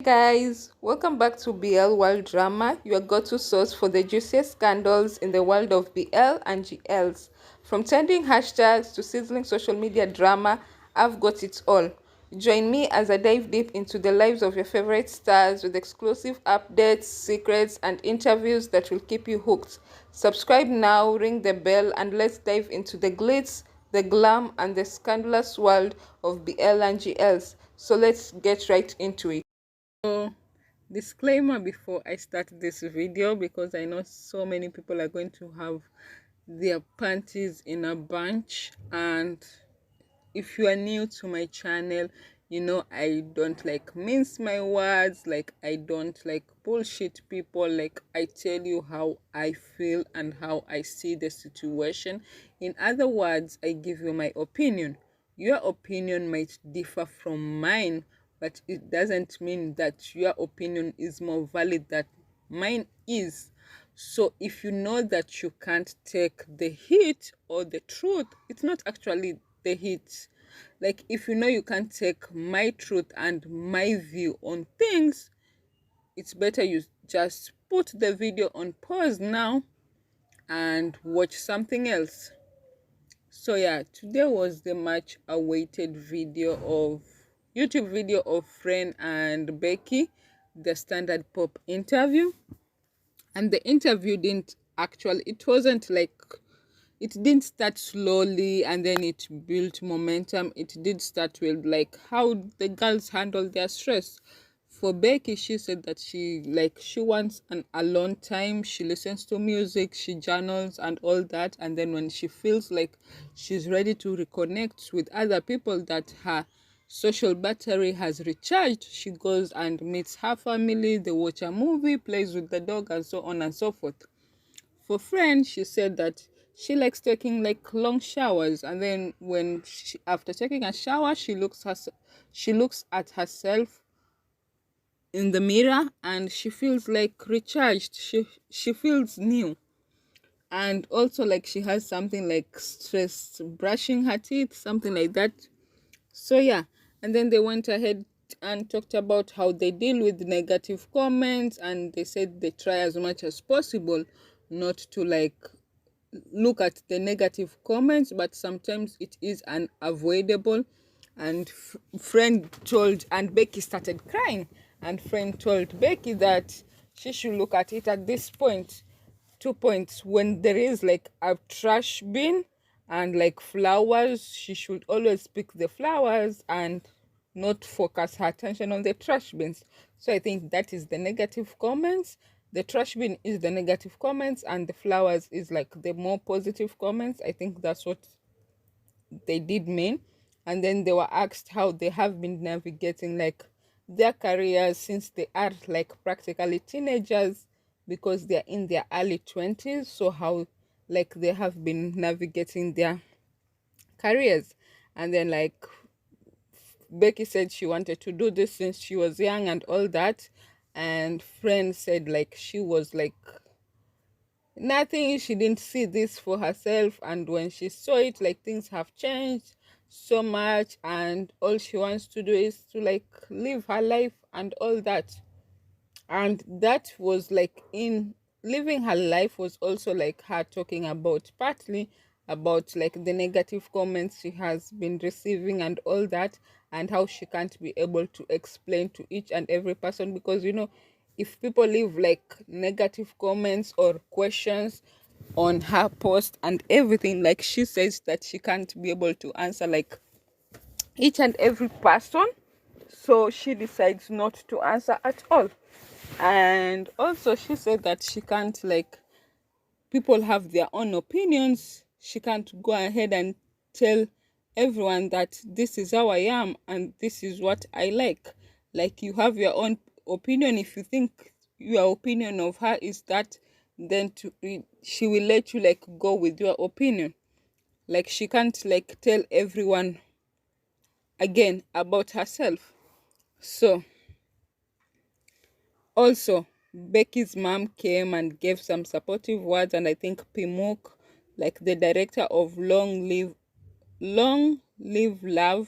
guys, welcome back to BL World Drama, your go-to source for the juiciest scandals in the world of BL and GLs. From trending hashtags to sizzling social media drama, I've got it all. Join me as I dive deep into the lives of your favorite stars with exclusive updates, secrets, and interviews that will keep you hooked. Subscribe now, ring the bell, and let's dive into the glitz, the glam, and the scandalous world of BL and GLs. So let's get right into it. So, disclaimer before I start this video, because I know so many people are going to have their panties in a bunch, and if you are new to my channel, you know I don't like mince my words, like I don't like bullshit people. Like I tell you how I feel and how I see the situation. In other words, I give you my opinion. Your opinion might differ from mine, but it doesn't mean that your opinion is more valid than mine is. So if you know that you can't take the heat or the truth, it's not actually the heat. Like if you know you can't take my truth and my view on things, it's better you just put the video on pause now and watch something else. So yeah, today was the much awaited YouTube video of Freen and Becky, the standard pop interview. And the interview it didn't start slowly and then it built momentum. It did start with like how the girls handle their stress. For Becky, she said that she wants an alone time. She listens to music, she journals and all that, and then when she feels like she's ready to reconnect with other people, that her social battery has recharged, she goes and meets her family, they watch a movie, plays with the dog, and so on and so forth. For Fran, she said that she likes taking like long showers, and then after taking a shower, she looks at herself in the mirror and she feels like recharged. She feels new. And also like she has something like stress brushing her teeth, something like that. So yeah, and then they went ahead and talked about how they deal with negative comments, and they said they try as much as possible not to like look at the negative comments, but sometimes it is unavoidable. And friend told, and Becky started crying, and friend told Becky that she should look at it at this point. 2 points: when there is like a trash bin and like flowers, she should always pick the flowers and not focus her attention on the trash bins. So I think that is the negative comments. The trash bin is the negative comments and the flowers is like the more positive comments. I think that's what they did mean. And then they were asked how they have been navigating like their careers since they are like practically teenagers, because they're in their early 20s. So how like they have been navigating their careers. And then like Becky said she wanted to do this since she was young and all that, and friend said like she was like nothing, she didn't see this for herself, and when she saw it, like things have changed so much, and all she wants to do is to like live her life and all that. And that was like, in living her life was also like her talking about partly about like the negative comments she has been receiving and all that, and how she can't be able to explain to each and every person, because you know, if people leave like negative comments or questions on her post and everything, like she says that she can't be able to answer like each and every person, so she decides not to answer at all. And also she said that she can't like, people have their own opinions, she can't go ahead and tell everyone that this is how I am and this is what I like you have your own opinion. If you think your opinion of her is that, then she will let you like go with your opinion. Like she can't like tell everyone again about herself. So also, Becky's mom came and gave some supportive words, and I think Pimuk, like the director of Long Live Love,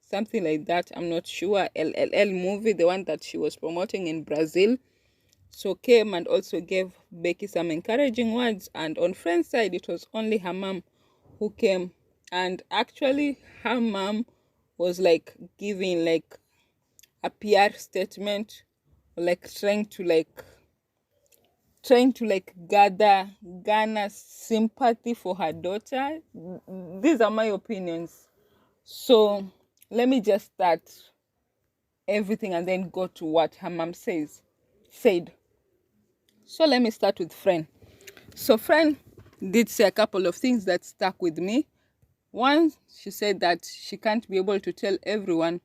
something like that. I'm not sure. LLL movie, the one that she was promoting in Brazil. So came and also gave Becky some encouraging words. And on Friend's side, it was only her mom who came. And actually, her mom was like giving like a PR statement, like trying to like garner sympathy for her daughter. These are my opinions. So let me just start everything and then go to what her mom said. So let me start with Friend. So Friend did say a couple of things that stuck with me. One, she said that she can't be able to tell everyone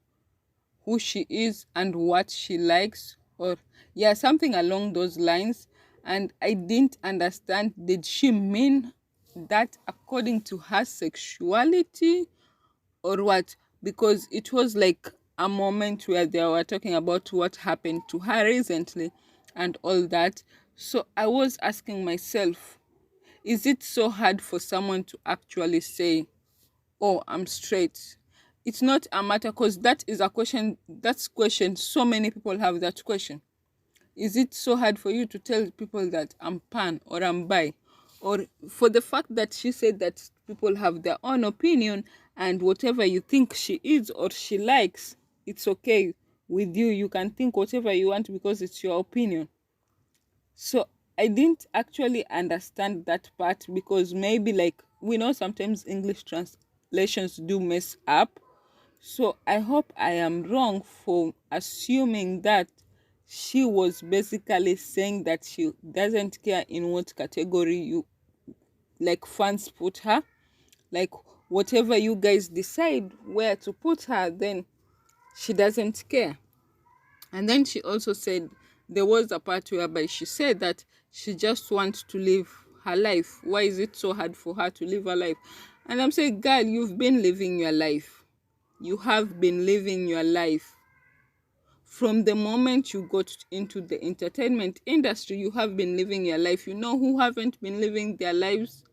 who she is and what she likes, or yeah, something along those lines. And I didn't understand, did she mean that according to her sexuality or what? Because it was like a moment where they were talking about what happened to her recently and all that. So I was asking myself, is it so hard for someone to actually say, oh, I'm straight? It's not a matter, because that is a question, that's question, so many people have that question. Is it so hard for you to tell people that I'm pan or I'm bi? Or for the fact that she said that people have their own opinion, and whatever you think she is or she likes, it's okay with you. You can think whatever you want because it's your opinion. So I didn't actually understand that part, because maybe, like, we know sometimes English translations do mess up. So I hope I am wrong for assuming that she was basically saying that she doesn't care in what category you, like, fans put her. Like, whatever you guys decide where to put her, then she doesn't care. And then she also said there was a part whereby she said that she just wants to live her life. Why is it so hard for her to live her life? And I'm saying, girl, you've been living your life. You have been living your life. From the moment you got into the entertainment industry, you have been living your life. You know who haven't been living their lives?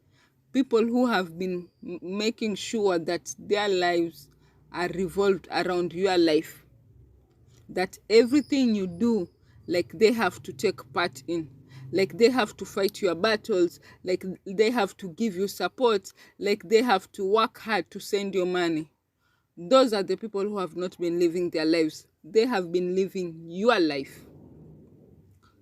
People who have been making sure that their lives are revolved around your life. That everything you do, like, they have to take part in. Like, they have to fight your battles. Like, they have to give you support. Like, they have to work hard to send you money. Those are the people who have not been living their lives. They have been living your life.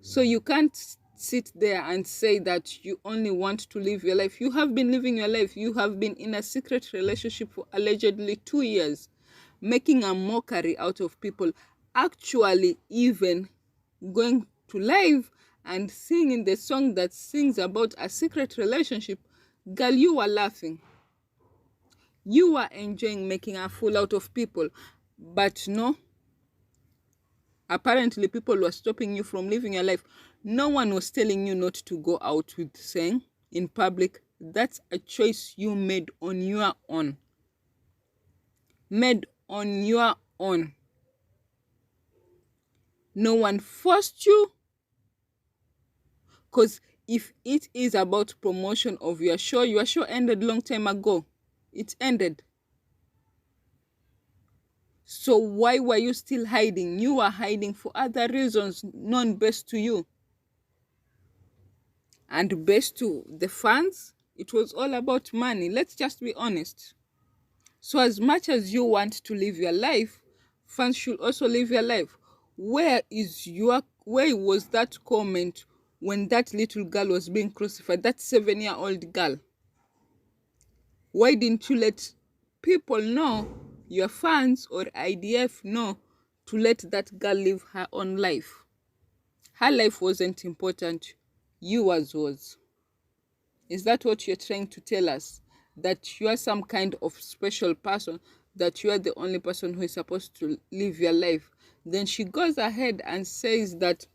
So you can't sit there and say that you only want to live your life. You have been living your life. You have been in a secret relationship for allegedly 2 years, making a mockery out of people. Actually, even going to live and singing the song that sings about a secret relationship. Girl, you were laughing. You were enjoying making a fool out of people. But no, apparently people were stopping you from living your life. No one was telling you not to go out with saying in public. That's a choice you made on your own. Made on your own. No one forced you. Because if it is about promotion of your show ended long time ago. It ended. So why were you still hiding? You were hiding for other reasons known best to you. And best to the fans, it was all about money. Let's just be honest. So as much as you want to live your life, fans should also live your life. Where was that comment when that little girl was being crucified, that 7-year-old girl? Why didn't you let people know, your fans or IDF know, to let that girl live her own life? Her life wasn't important. Yours was. Is that what you're trying to tell us? That you are some kind of special person, that you are the only person who is supposed to live your life? Then she goes ahead and says that,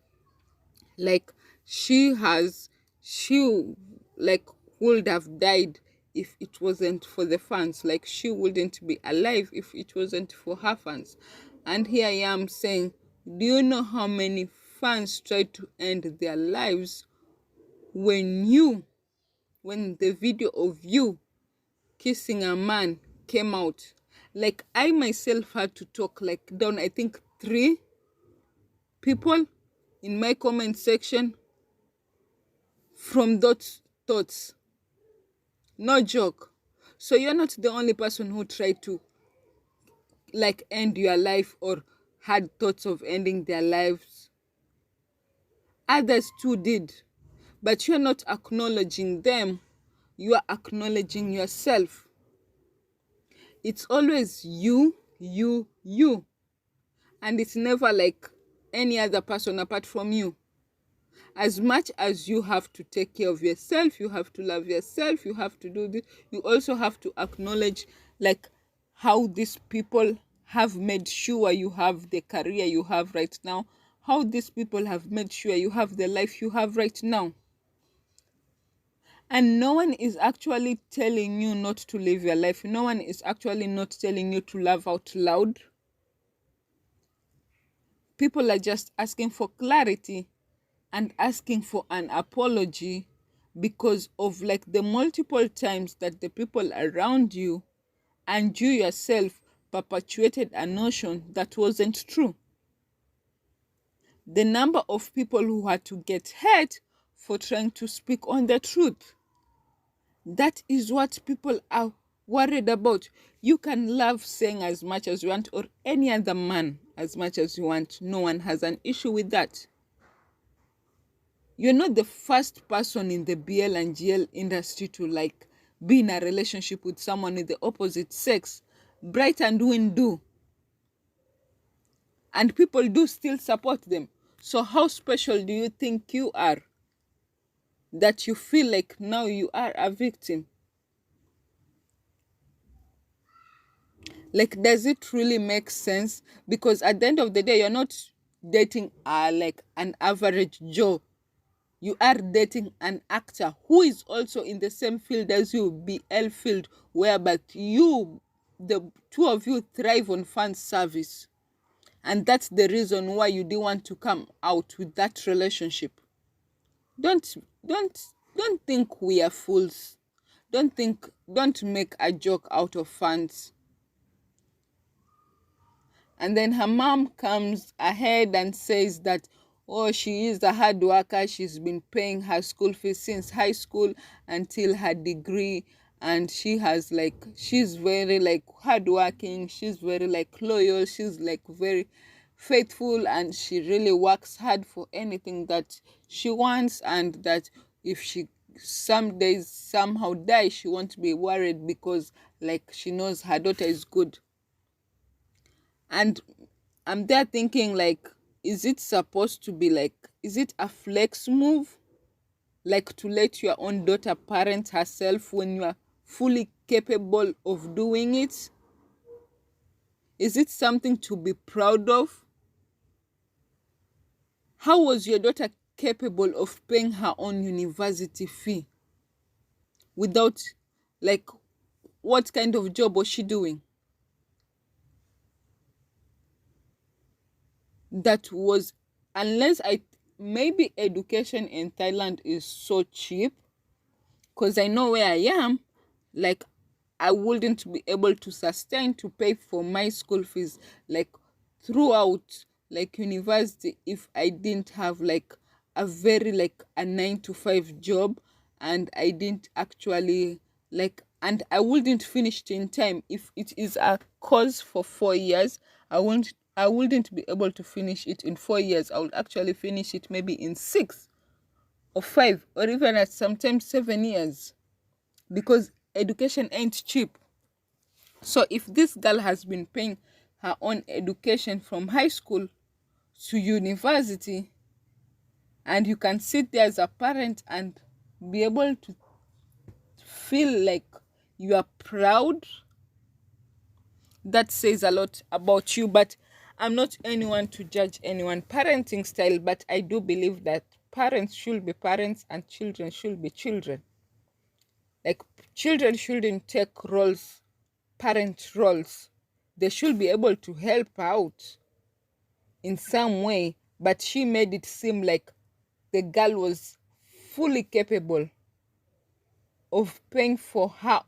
like, she like would have died if it wasn't for the fans. Like, she wouldn't be alive if it wasn't for her fans. And here I am saying, do you know how many fans tried to end their lives when the video of you kissing a man came out? Like I myself had to talk like down, I think 3 people in my comment section from those thoughts. No joke. So you're not the only person who tried to like end your life or had thoughts of ending their lives. Others too did. But you're not acknowledging them. You are acknowledging yourself. It's always you, you, you. And it's never like any other person apart from you. As much as you have to take care of yourself, you have to love yourself, you have to do this, you also have to acknowledge like how these people have made sure you have the career you have right now, how these people have made sure you have the life you have right now. And no one is actually telling you not to live your life. No one is actually not telling you to laugh out loud. People are just asking for clarity and asking for an apology because of like the multiple times that the people around you and you yourself perpetuated a notion that wasn't true. The number of people who had to get hurt for trying to speak on the truth. That is what people are worried about. You can love saying as much as you want, or any other man as much as you want. No one has an issue with that. You're not the first person in the BL&GL industry to like be in a relationship with someone with the opposite sex. Bright and Win do. And people do still support them. So how special do you think you are that you feel like now you are a victim? Like, does it really make sense? Because at the end of the day, you're not dating like an average Joe. You are dating an actor who is also in the same field as you, BL field, whereby you, the two of you thrive on fan service. And that's the reason why you didn't want to come out with that relationship. Don't don't don't think we are fools. Don't make a joke out of fans. And then her mom comes ahead and says that, oh, she is a hard worker. She's been paying her school fees since high school until her degree. And she's very like hardworking. She's very like loyal. She's like very faithful. And she really works hard for anything that she wants. And that if she some days somehow die, she won't be worried because like she knows her daughter is good. And I'm there thinking like, is it supposed to be like, is it a flex move? Like to let your own daughter parent herself when you are fully capable of doing it? Is it something to be proud of? How was your daughter capable of paying her own university fee without, like, what kind of job was she doing? That was, unless maybe education in Thailand is so cheap, because I know where I am, like I wouldn't be able to sustain to pay for my school fees like throughout like university if I didn't have like a very like a 9 to 5 job, and I didn't actually like, and I wouldn't finish it in time. If it is a course for 4 years, I wouldn't be able to finish it in 4 years. I would actually finish it maybe in 6 or 5 or even at sometimes 7 years, because education ain't cheap. So if this girl has been paying her own education from high school to university, and you can sit there as a parent and be able to feel like you are proud, that says a lot about you. But I'm not anyone to judge anyone parenting style, but I do believe that parents should be parents and children should be children. Like children shouldn't take parent roles. They should be able to help out in some way, but she made it seem like the girl was fully capable of paying for her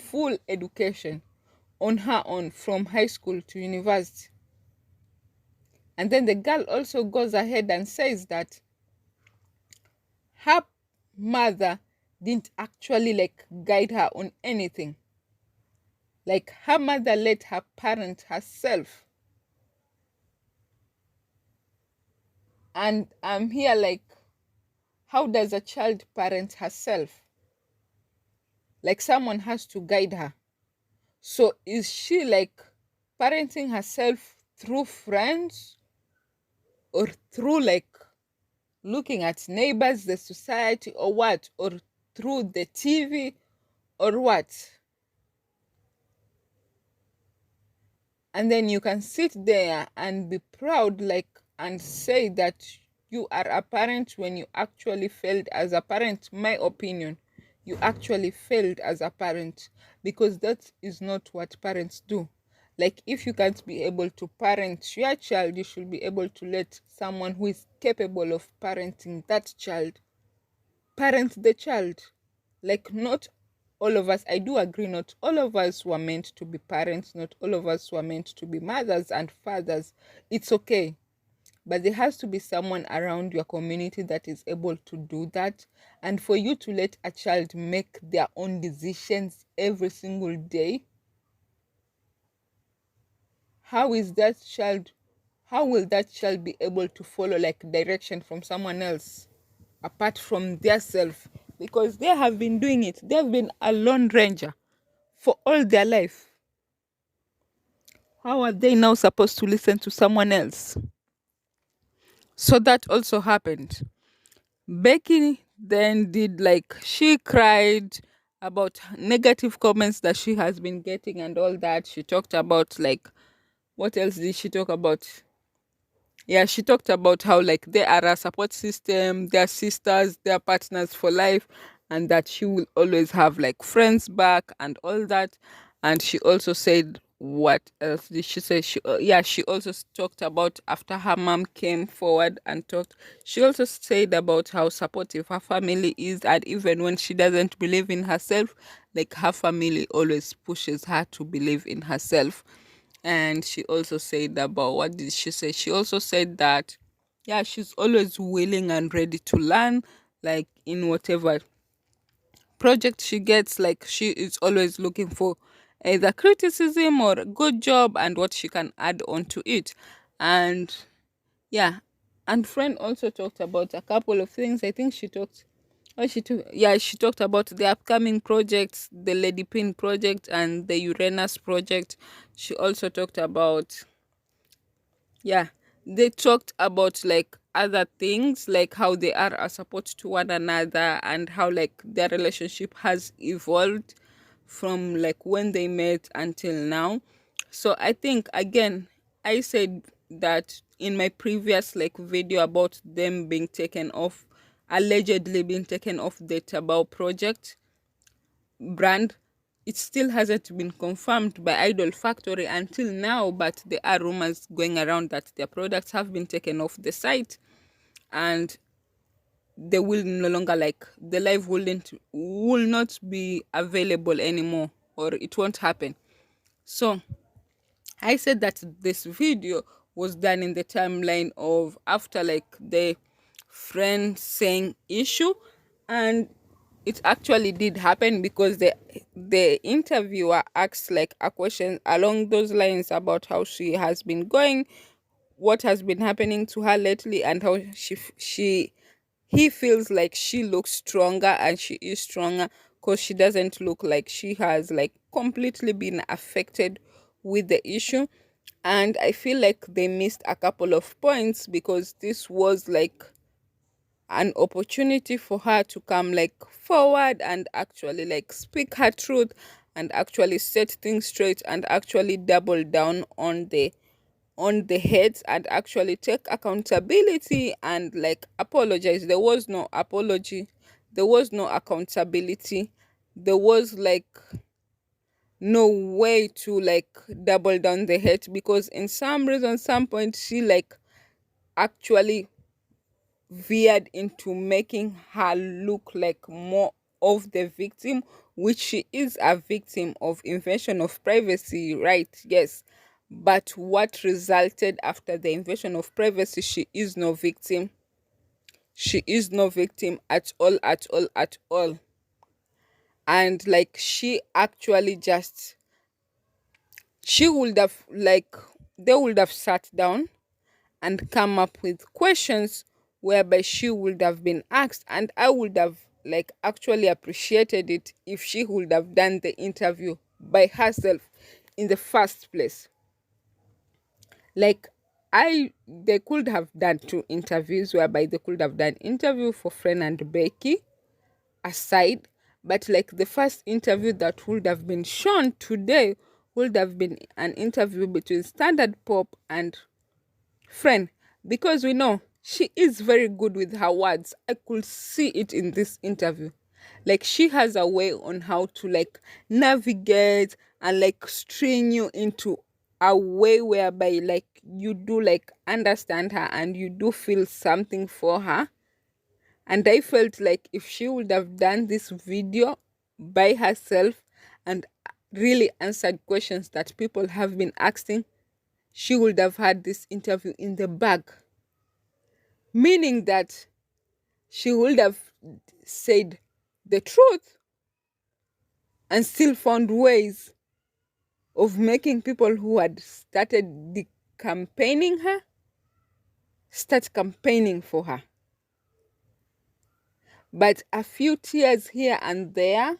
full education on her own from high school to university. And then the girl also goes ahead and says that her mother didn't actually like guide her on anything. Like her mother let her parent herself. And I'm here like, how does a child parent herself? Like someone has to guide her. So is she like parenting herself through friends or through like looking at neighbors, the society, or what? Or through the TV or what? And then you can sit there and be proud, like, and say that you are a parent when you actually failed as a parent. My opinion, you actually failed as a parent, because that is not what parents do. Like, if you can't be able to parent your child, you should be able to let someone who is capable of parenting that child parent the child. Like, not all of us, I do agree, not all of us were meant to be parents, not all of us were meant to be mothers and fathers. It's okay. But there has to be someone around your community that is able to do that. And for you to let a child make their own decisions every single day, how is that child, how will that child be able to follow like direction from someone else apart from their self? Because they have been doing it, they've been a lone ranger for all their life. How are they now supposed to listen to someone else? So that also happened. Becky then did like, she cried about negative comments that she has been getting and all that. She talked about like, what else did she talk about? Yeah, she talked about how like they are a support system, they're sisters, they're partners for life, and that she will always have like friends back and all that. And she also said, what else did she say? She also talked about after her mom came forward and talked. She also said about how supportive her family is, and even when she doesn't believe in herself, like her family always pushes her to believe in herself. And she also said about, what did she say? She also said that, yeah, she's always willing and ready to learn, like in whatever project she gets. Like, she is always looking for either criticism or a good job and what she can add on to it. And yeah, and friend also talked about a couple of things. I think she talked, she talked about the upcoming projects, the Lady Pin project and the Uranus project. She also talked about, yeah, they talked about like other things, like how they are a support to one another and how like their relationship has evolved from like when they met until now. So I think, again, I said that in my previous like video about them being taken off, allegedly being taken off the Tabao project brand. It still hasn't been confirmed by Idol Factory until now, but there are rumors going around that their products have been taken off the site, and they will no longer, like, the live will not be available anymore, or it won't happen. So I said that this video was done in the timeline of after like the friend saying issue, and it actually did happen, because the interviewer asked like a question along those lines about how she has been going, what has been happening to her lately, and how she he feels like she looks stronger, and she is stronger because she doesn't look like she has like completely been affected with the issue. And I feel like they missed a couple of points, because this was like an opportunity for her to come like forward and actually like speak her truth and actually set things straight and actually double down on the heads and actually take accountability and like apologize. There was no apology, there was no accountability, there was like no way to like double down the head, because in some reason, some point, she like actually veered into making her look like more of the victim which she is a victim of invasion of privacy, right? Yes. But what resulted after the invasion of privacy, she is no victim. She is no victim at all, at all, at all. And like she actually just, she would have like, they would have sat down and come up with questions whereby she would have been asked, and I would have like actually appreciated it if she would have done the interview by herself in the first place. Like, I they could have done two interviews whereby they could have done interview for Freen and Becky aside, but like the first interview that would have been shown today would have been an interview between Standard Pop and Friend, because we know she is very good with her words. I could see it in this interview. Like she has a way on how to like navigate and like string you into a way whereby like you do like understand her and you do feel something for her. And I felt like if she would have done this video by herself and really answered questions that people have been asking, she would have had this interview in the bag. Meaning that she would have said the truth and still found ways of making people who had started the campaigning her start campaigning for her. But a few tears here and there,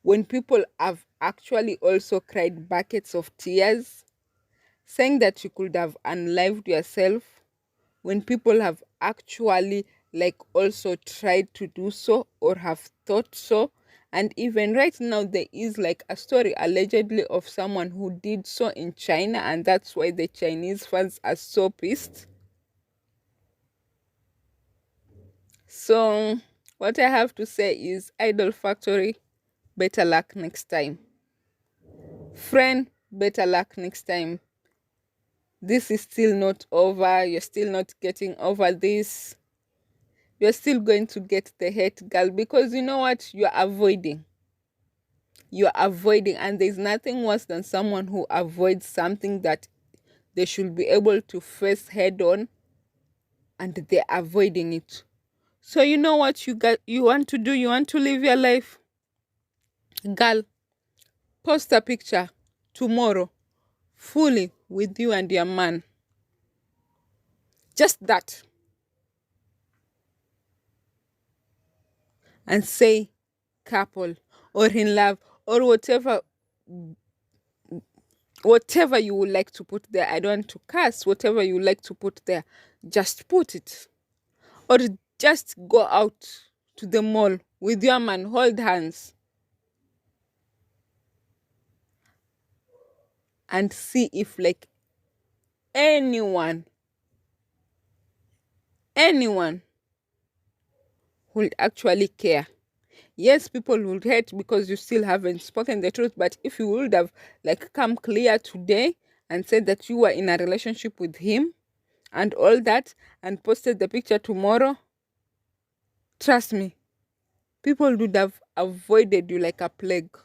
when people have actually also cried buckets of tears, saying that you could have unlived yourself, when people have actually like also tried to do so or have thought so. And even right now there is like a story allegedly of someone who did so in China, and that's why the Chinese fans are so pissed. So what I have to say is, Idol Factory, better luck next time. Friend, better luck next time. This is still not over. You're still not getting over this. You're still going to get the hate, girl, because you know what? You're avoiding. You're avoiding, and there's nothing worse than someone who avoids something that they should be able to face head on, and they're avoiding it. So you know what you want to do? You want to live your life, girl. Post a picture tomorrow, fully with you and your man. Just that, and say couple or in love or whatever you would like to put there. I don't want to curse. Whatever you like to put there, just put it. Or just go out to the mall with your man, hold hands, and see if like anyone would actually care. Yes, people would hate because you still haven't spoken the truth, but if you would have like come clear today and said that you were in a relationship with him and all that, and posted the picture tomorrow, trust me, people would have avoided you like a plague.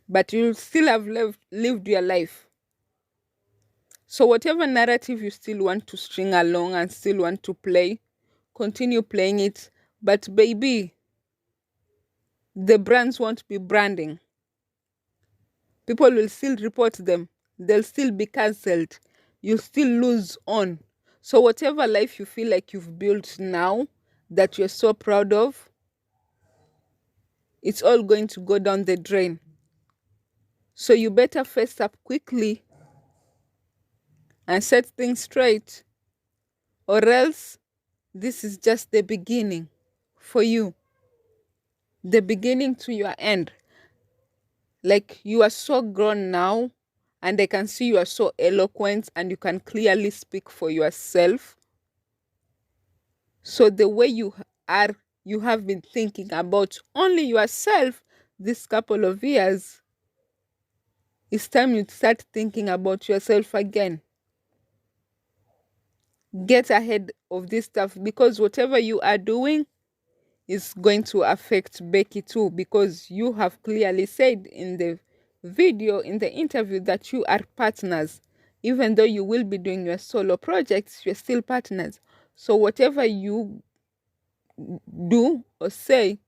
But you'll still have lived your life. So whatever narrative you still want to string along and still want to play, continue playing it. But baby, the brands won't be branding. People will still report them. They'll still be cancelled. You'll still lose on. So whatever life you feel like you've built now that you're so proud of, it's all going to go down the drain. So you better face up quickly and set things straight, or else this is just the beginning for you. The beginning to your end. Like, you are so grown now, and I can see you are so eloquent and you can clearly speak for yourself. So the way you have been thinking about only yourself this couple of years, it's time you start thinking about yourself again. Get ahead of this stuff, because whatever you are doing, is going to affect Becky too, because you have clearly said in the video, in the interview, that you are partners. Even though you will be doing your solo projects, you're still partners. So whatever you do or say,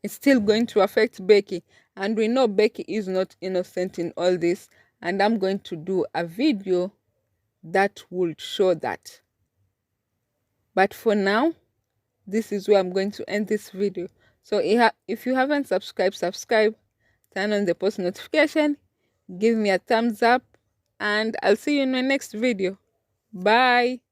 it's still going to affect Becky. And we know Becky is not innocent in all this. And I'm going to do a video that will show that. But for now, this is where I'm going to end this video. So if you haven't subscribed, subscribe, turn on the post notification, give me a thumbs up, and I'll see you in my next video. Bye.